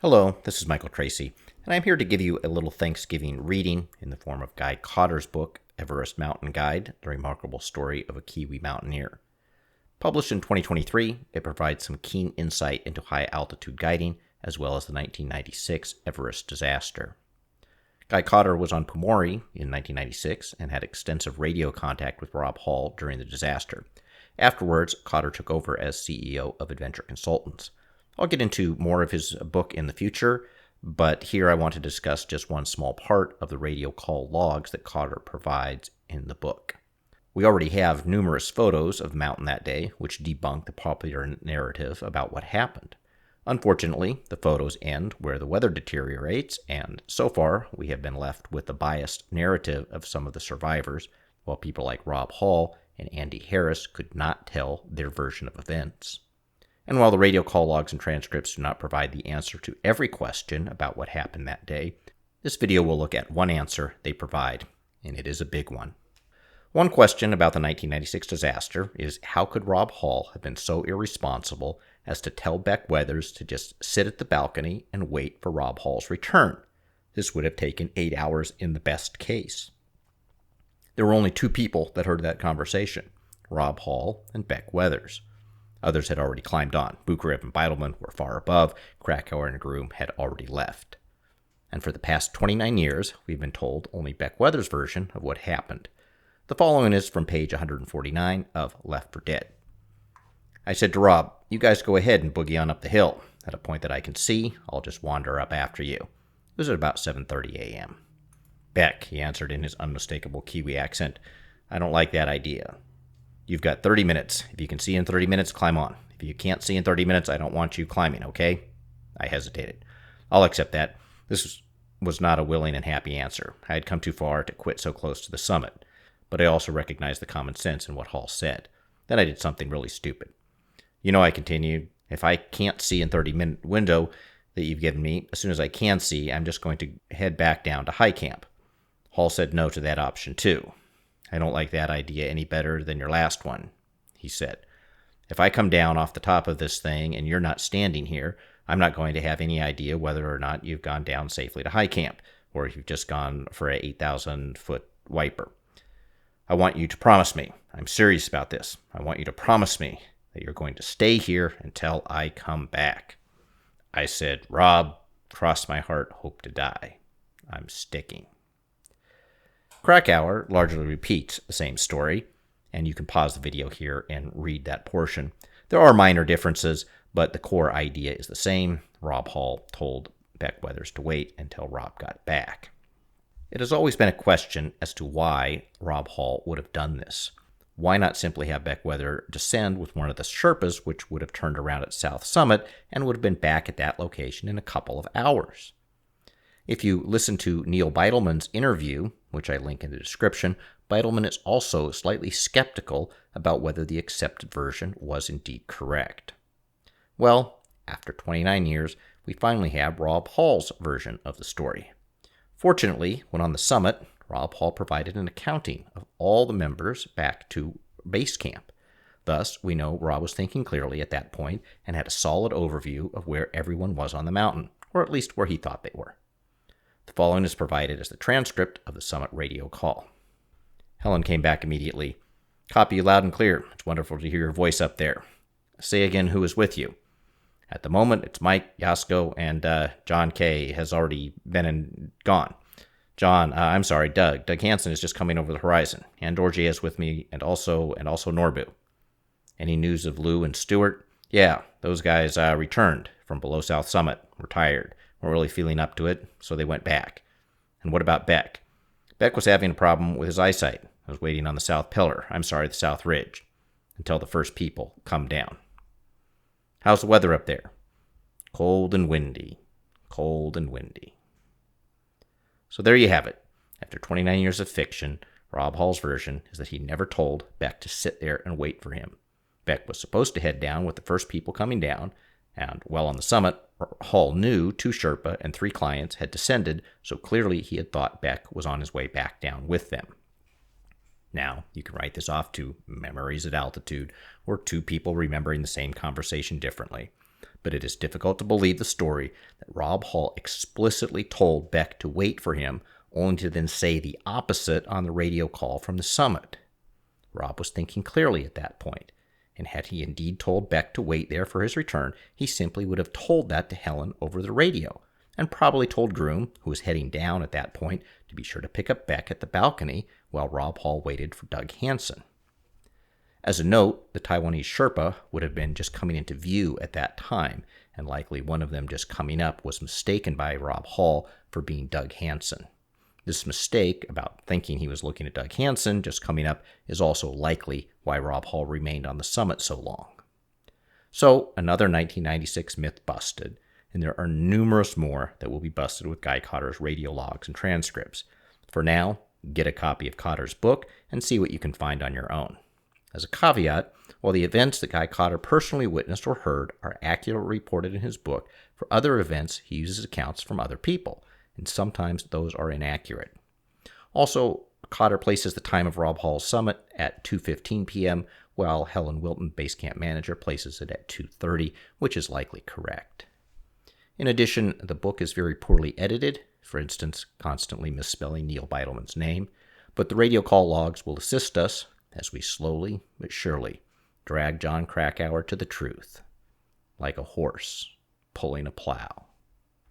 Hello, this is Michael Tracy, and I'm here to give you a little Thanksgiving reading in the form of Guy Cotter's book, Everest Mountain Guide, The Remarkable Story of a Kiwi Mountaineer. Published in 2023, it provides some keen insight into high-altitude guiding, as well as the 1996 Everest disaster. Guy Cotter was on Pomori in 1996 and had extensive radio contact with Rob Hall during the disaster. Afterwards, Cotter took over as CEO of Adventure Consultants. I'll get into more of his book in the future, but here I want to discuss just one small part of the radio call logs that Cotter provides in the book. We already have numerous photos of the mountain that day, which debunk the popular narrative about what happened. Unfortunately, the photos end where the weather deteriorates, and so far we have been left with the biased narrative of some of the survivors, while people like Rob Hall and Andy Harris could not tell their version of events. And while the radio call logs and transcripts do not provide the answer to every question about what happened that day, this video will look at one answer they provide, and it is a big one. One question about the 1996 disaster is how could Rob Hall have been so irresponsible as to tell Beck Weathers to just sit at the balcony and wait for Rob Hall's return? This would have taken 8 hours in the best case. There were only two people that heard that conversation, Rob Hall and Beck Weathers. Others had already climbed on. Bukarev and Beitelman were far above. Krakauer and Groom had already left. And for the past 29 years, we've been told only Beck Weathers' version of what happened. The following is from page 149 of Left for Dead. I said to Rob, "You guys go ahead and boogie on up the hill. At a point that I can see, I'll just wander up after you." It was at about 7:30 a.m. "Beck," he answered in his unmistakable Kiwi accent, "I don't like that idea. You've got 30 minutes. If you can see in 30 minutes, climb on. If you can't see in 30 minutes, I don't want you climbing, okay?" I hesitated. "I'll accept that." This was not a willing and happy answer. I had come too far to quit so close to the summit, but I also recognized the common sense in what Hall said. Then I did something really stupid. I continued, "If I can't see in 30-minute window that you've given me, as soon as I can see, I'm just going to head back down to high camp." Hall said no to that option too. "I don't like that idea any better than your last one," he said. "If I come down off the top of this thing and you're not standing here, I'm not going to have any idea whether or not you've gone down safely to high camp, or if you've just gone for a 8,000-foot wiper. I want you to promise me, I'm serious about this, I want you to promise me that you're going to stay here until I come back." I said, "Rob, cross my heart, hope to die. I'm sticking." Krakauer largely repeats the same story, and you can pause the video here and read that portion. There are minor differences, but the core idea is the same. Rob Hall told Beck Weathers to wait until Rob got back. It has always been a question as to why Rob Hall would have done this. Why not simply have Beck Weathers descend with one of the Sherpas, which would have turned around at South Summit and would have been back at that location in a couple of hours? If you listen to Neil Beitelman's interview, which I link in the description, Beitelman is also slightly skeptical about whether the accepted version was indeed correct. Well, after 29 years, we finally have Rob Hall's version of the story. Fortunately, when on the summit, Rob Hall provided an accounting of all the members back to base camp. Thus, we know Rob was thinking clearly at that point and had a solid overview of where everyone was on the mountain, or at least where he thought they were. The following is provided as the transcript of the summit radio call. Helen came back immediately. "Copy you loud and clear. It's wonderful to hear your voice up there. Say again who is with you." "At the moment, it's Mike, Yasko, and John K. has already been and gone. Doug Hansen is just coming over the horizon. And Dorje is with me, and also Norbu." "Any news of Lou and Stewart?" "Yeah, those guys returned from below South Summit. We're tired. Weren't really feeling up to it, so they went back." "And what about Beck?" "Beck was having a problem with his eyesight. I was waiting on the the South Ridge, until the first people come down." "How's the weather up there?" "Cold and windy. Cold and windy." So there you have it. After 29 years of fiction, Rob Hall's version is that he never told Beck to sit there and wait for him. Beck was supposed to head down with the first people coming down, and while on the summit, Hall knew 2 Sherpa and 3 clients had descended, so clearly he had thought Beck was on his way back down with them. Now, you can write this off to memories at altitude, or 2 people remembering the same conversation differently. but it is difficult to believe the story that Rob Hall explicitly told Beck to wait for him, only to then say the opposite on the radio call from the summit. Rob was thinking clearly at that point, and had he indeed told Beck to wait there for his return, he simply would have told that to Helen over the radio, and probably told Groom, who was heading down at that point, to be sure to pick up Beck at the balcony while Rob Hall waited for Doug Hansen. As a note, the Taiwanese Sherpa would have been just coming into view at that time, and likely one of them just coming up was mistaken by Rob Hall for being Doug Hansen. This mistake about thinking he was looking at Doug Hansen just coming up is also likely why Rob Hall remained on the summit so long. So, another 1996 myth busted, and there are numerous more that will be busted with Guy Cotter's radio logs and transcripts. For now, get a copy of Cotter's book and see what you can find on your own. As a caveat, while the events that Guy Cotter personally witnessed or heard are accurately reported in his book, for other events he uses accounts from other people, and sometimes those are inaccurate. Also, Cotter places the time of Rob Hall's summit at 2:15 p.m., while Helen Wilton, base camp manager, places it at 2:30, which is likely correct. In addition, the book is very poorly edited, for instance, constantly misspelling Neil Beidleman's name, but the radio call logs will assist us as we slowly but surely drag John Krakauer to the truth, like a horse pulling a plow.